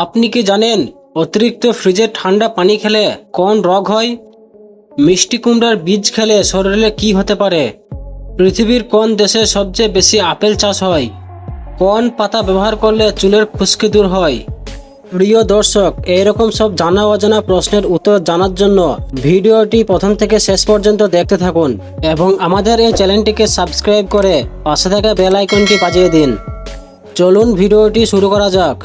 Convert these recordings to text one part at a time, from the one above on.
আপনি কি জানেন অতিরিক্ত ফ্রিজের ঠান্ডা পানি খেলে কোন রোগ হয়? মিষ্টি কুমড়ার বীজ খেলে শরীরে কি হতে পারে? পৃথিবীর কোন দেশে সবচেয়ে বেশি আপেল চাষ হয়? কোন পাতা ব্যবহার করলে চুলের খুশকি দূর হয়? প্রিয় দর্শক, এইরকম সব জানা অজানা প্রশ্নের উত্তর জানার জন্য ভিডিওটি প্রথম থেকে শেষ পর্যন্ত দেখতে থাকুন এবং আমাদের এই চ্যানেলটিকে সাবস্ক্রাইব করে পাশে থাকা বেল আইকনটি বাজিয়ে দিন। চলুন ভিডিওটি শুরু করা যাক।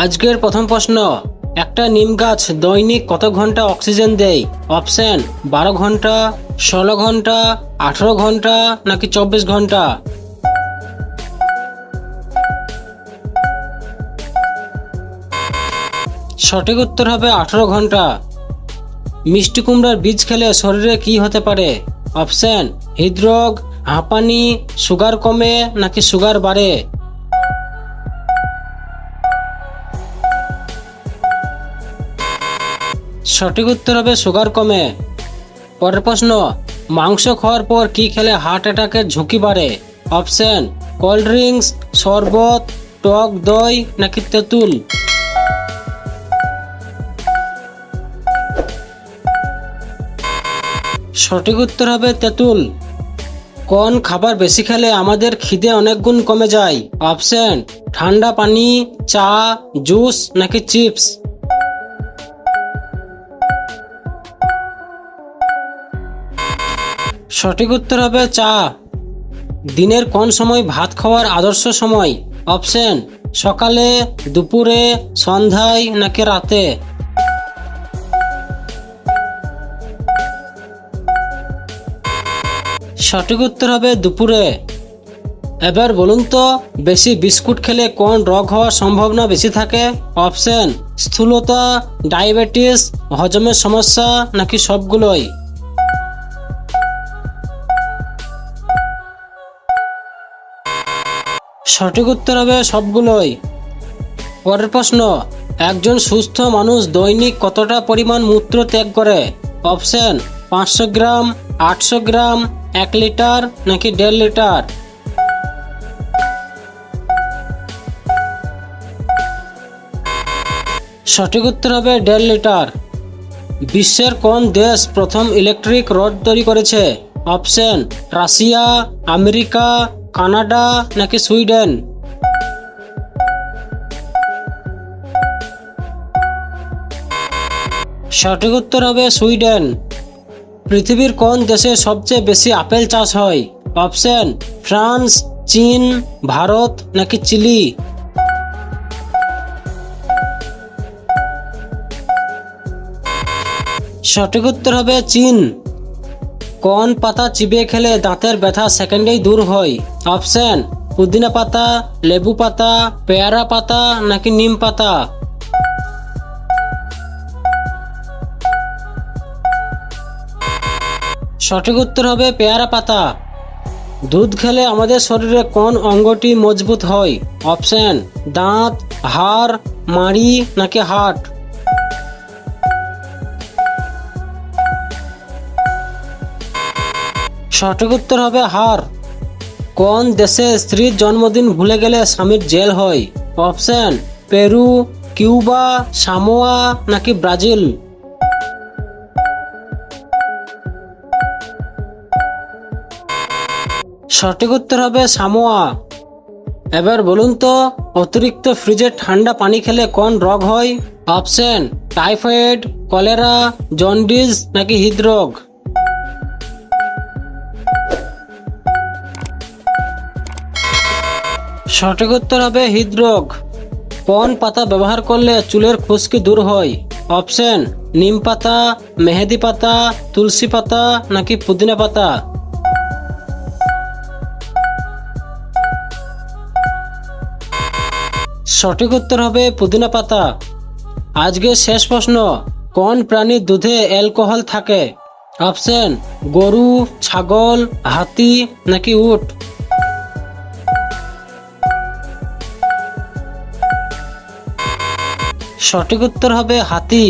আজকের প্রথম প্রশ্ন, একটা নিম গাছ দৈনিক কত ঘন্টা অক্সিজেন দেয়? অপশন 12 ঘন্টা, 16 ঘন্টা, 18 ঘন্টা নাকি 24 ঘন্টা? সঠিক উত্তর হবে 18 ঘন্টা। মিষ্টি কুমড়ার বীজ খেলে শরীরে কি হতে পারে? অপশন হৃদরোগ, হাঁপানি, সুগার কমে নাকি সুগার বাড়ে? সঠিক উত্তর হবে সুগার কমে। পরের প্রশ্ন, মাংস খাওয়ার পর কি খেলে হার্ট অ্যাটাকের ঝুঁকি বাড়ে? অপশন কোল্ড ড্রিঙ্কস, শরবত, টক দই নাকি তেঁতুল? সঠিক উত্তর হবে তেঁতুল। কোন খাবার বেশি খেলে আমাদের খিদে অনেক গুণ কমে যায়? অপশন ঠান্ডা পানি, চা, জুস নাকি চিপস? সঠিক উত্তর হবে চা। দিনের কোন সময় ভাত খাওয়ার আদর্শ সময়? অপশন সকালে, দুপুরে, সন্ধ্যায় নাকি রাতে? সঠিক উত্তর হবে দুপুরে। এবার বলুন তো, বেশি বিস্কুট খেলে কোন রোগ হওয়ার সম্ভাবনা বেশি থাকে? অপশন স্থূলতা, ডায়াবেটিস, হজমের সমস্যা নাকি সবগুলোই? সঠিক উত্তর হবে সবগুলোই। পরের প্রশ্ন, একজন সুস্থ মানুষ দৈনিক কতটা পরিমাণ মূত্র ত্যাগ করে? অপশন 500 গ্রাম, 800 গ্রাম, 1 লিটার নাকি 1.5 লিটার? সঠিক উত্তর হবে 1.5 লিটার। বিশ্বের কোন দেশ প্রথম ইলেকট্রিক রড তৈরি করেছে? অপশন রাশিয়া, আমেরিকা, কানাডা নাকি সুইডেন? সঠিক উত্তর হবে সুইডেন। পৃথিবীর কোন দেশে সবচেয়ে বেশি আপেল চাষ হয়? অপশন ফ্রান্স, চীন, ভারত নাকি চিলি? সঠিক উত্তর হবে চীন। কোন পাতা চিবিয়ে খেলে দাঁতের ব্যথা সেকেন্ডেই দূর হয়? অপশন পুদিনা পাতা, লেবু পাতা, পেয়ারা পাতা নাকি নিম পাতা? সঠিক উত্তর হবে পেয়ারা পাতা। দুধ খেলে আমাদের শরীরে কোন অঙ্গটি মজবুত হয়? অপশন দাঁত, হাড়, মাড়ি নাকি হার্ট? সঠিক উত্তর হবে হাড়। কোন দেশে স্ত্রীর জন্মদিন ভুলে গেলে স্বামীর জেল হয়? অপশন পেরু, কিউবা, সামোয়া নাকি ব্রাজিল? সঠিক উত্তর হবে সামোয়া। এবার বলুন তো, অতিরিক্ত ফ্রিজের ঠান্ডা পানি খেলে কোন রোগ হয়? অপশন টাইফয়েড, কলেরা, জন্ডিস নাকি হৃদরোগ? সঠিক উত্তর হবে হৃদরোগ। কোন পাতা ব্যবহার করলে চুলের খুশকি দূর হয়? অপশন নিম পাতা, মেহেদি পাতা, তুলসী পাতা নাকি পুদিনা পাতা? সঠিক উত্তর হবে পুদিনা পাতা। আজকের শেষ প্রশ্ন, কোন প্রাণীর দুধে অ্যালকোহল থাকে? অপশন গরু, ছাগল, হাতি নাকি উট? সঠিক উত্তর হবে হাতি।